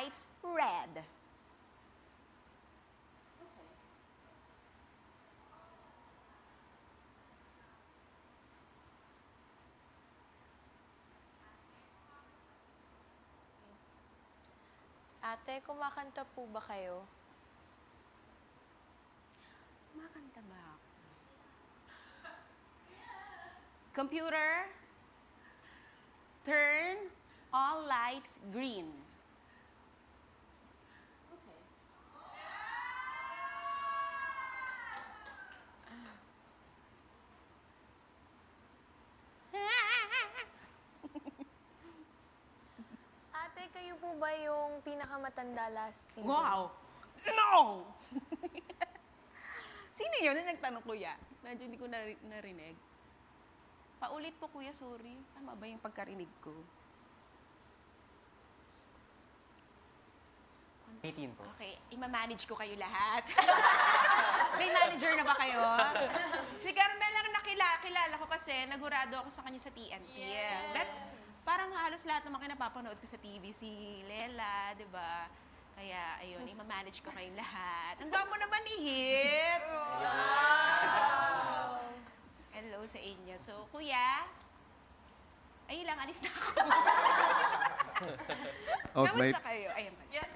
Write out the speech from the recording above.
lights red. Ate, kumakanta po ba kayo? Kumakanta ba ako? Computer, turn all lights green. Ate, kayo po ba yung pinakamatanda last season? Wow! No! Sino yun na nagtanong, kuya? Medyo hindi ko narinig. Paulit po, kuya, sorry. Tama ba yung pagkarinig ko? 18 po. Okay, ima-manage ko kayo lahat. May manager na ba kayo? Si Carmel lang kilala ko kasi nagurado ako sa kanya sa TNT. Yeah. That, parang halos lahat naman kayo napapanood ko sa TV. Si Lela, di ba? Kaya, ayun, ima-manage ko kayong lahat. Ang gamo naman ni Hit! Wow! Hello sa inyo. So, kuya, ayun lang, alis na ako. Housemates. Kamusta kayo? Ayun. Yes,